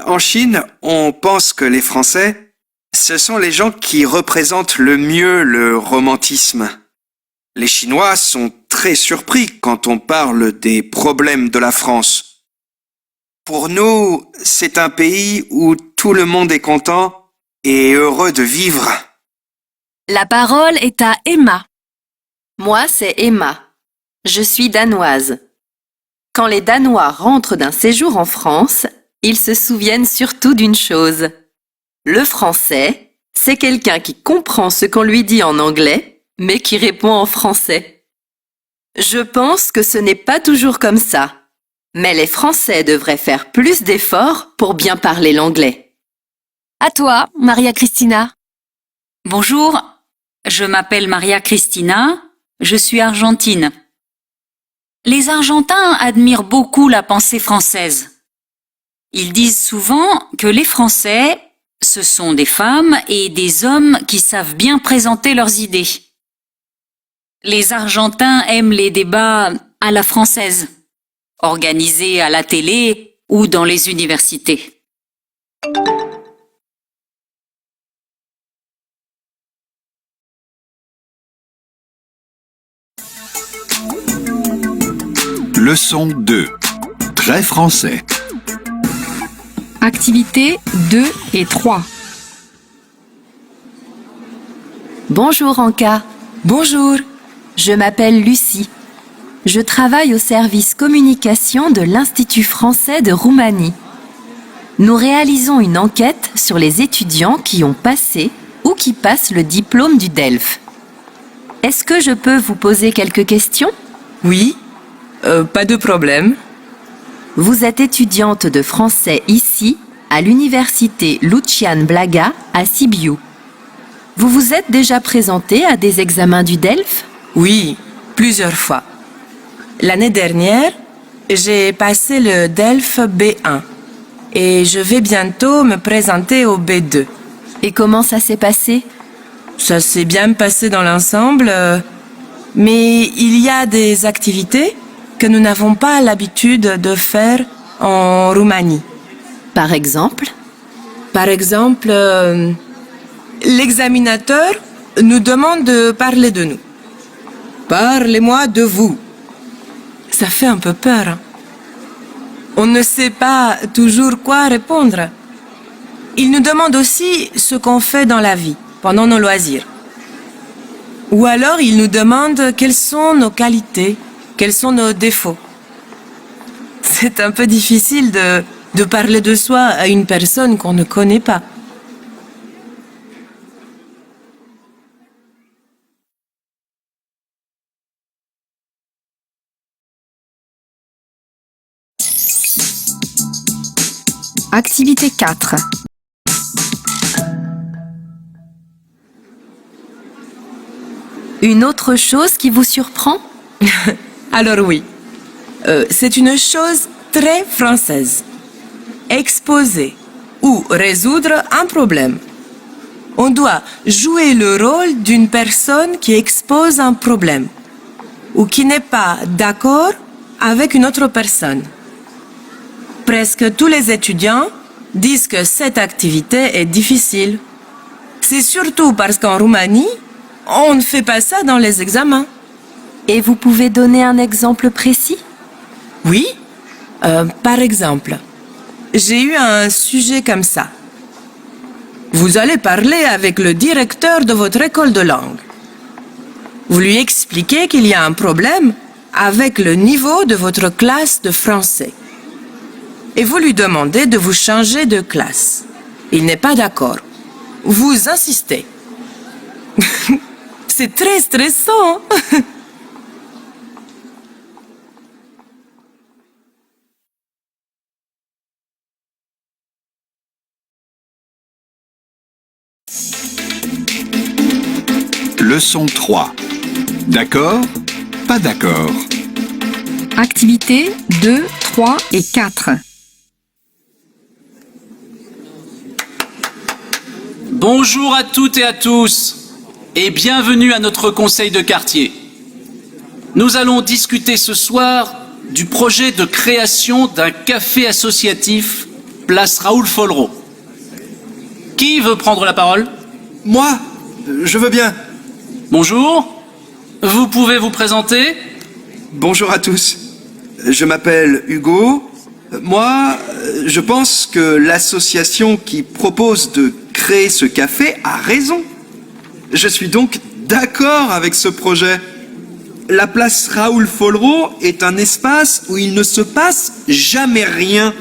En Chine, on pense que les Français, ce sont les gens qui représentent le mieux le romantisme. Les Chinois sont très surpris quand on parle des problèmes de la France. Pour nous, c'est un pays où tout le monde est content et heureux de vivre. La parole est à Emma. Moi, c'est Emma. Je suis danoise. Quand les Danois rentrent d'un séjour en France, ils se souviennent surtout d'une chose. Le français, c'est quelqu'un qui comprend ce qu'on lui dit en anglais, mais qui répond en français. Je pense que ce n'est pas toujours comme ça, mais les Français devraient faire plus d'efforts pour bien parler l'anglais. À toi, Maria Cristina. Bonjour, je m'appelle Maria Cristina, je suis argentine. Les Argentins admirent beaucoup la pensée française. Ils disent souvent que les Français, ce sont des femmes et des hommes qui savent bien présenter leurs idées. Les Argentins aiment les débats à la française, organisés à la télé ou dans les universités. Leçon 2. Très français. Activités 2 et 3. Bonjour Anka. Bonjour. Je m'appelle Lucie. Je travaille au service communication de l'Institut français de Roumanie. Nous réalisons une enquête sur les étudiants qui ont passé ou qui passent le diplôme du DELF. Est-ce que je peux vous poser quelques questions ? Oui, pas de problème. Vous êtes étudiante de français ici, à l'université Lucian Blaga à Sibiu. Vous vous êtes déjà présentée à des examens du DELF ? Oui, plusieurs fois. L'année dernière, j'ai passé le DELF B1 et je vais bientôt me présenter au B2. Et comment ça s'est passé ? Ça s'est bien passé dans l'ensemble, mais il y a des activités que nous n'avons pas l'habitude de faire en Roumanie. Par exemple ? Par exemple, l'examinateur nous demande de parler de nous. Parlez-moi de vous. Ça fait un peu peur. Hein? On ne sait pas toujours quoi répondre. Il nous demande aussi ce qu'on fait dans la vie, pendant nos loisirs. Ou alors il nous demande quelles sont nos qualités, quels sont nos défauts. C'est un peu difficile de parler de soi à une personne qu'on ne connaît pas. Activité 4. Une autre chose qui vous surprend ? Alors oui, c'est une chose très française. Exposer ou résoudre un problème. On doit jouer le rôle d'une personne qui expose un problème ou qui n'est pas d'accord avec une autre personne. Presque tous les étudiants disent que cette activité est difficile. C'est surtout parce qu'en Roumanie, on ne fait pas ça dans les examens. Et vous pouvez donner un exemple précis ? Oui, par exemple, j'ai eu un sujet comme ça. Vous allez parler avec le directeur de votre école de langue. Vous lui expliquez qu'il y a un problème avec le niveau de votre classe de français. Et vous lui demandez de vous changer de classe. Il n'est pas d'accord. Vous insistez. C'est très stressant. Leçon 3. D'accord ? Pas d'accord. Activités 2, 3 et 4. Bonjour à toutes et à tous et bienvenue à notre conseil de quartier. Nous allons discuter ce soir du projet de création d'un café associatif place Raoul Follereau. Qui veut prendre la parole? Moi, je veux bien. Bonjour. Vous pouvez vous présenter? Bonjour à tous. Je m'appelle Hugo. Moi, je pense que l'association qui propose de créer ce café a raison. Je suis donc d'accord avec ce projet. La place Raoul Follereau est un espace où il ne se passe jamais rien.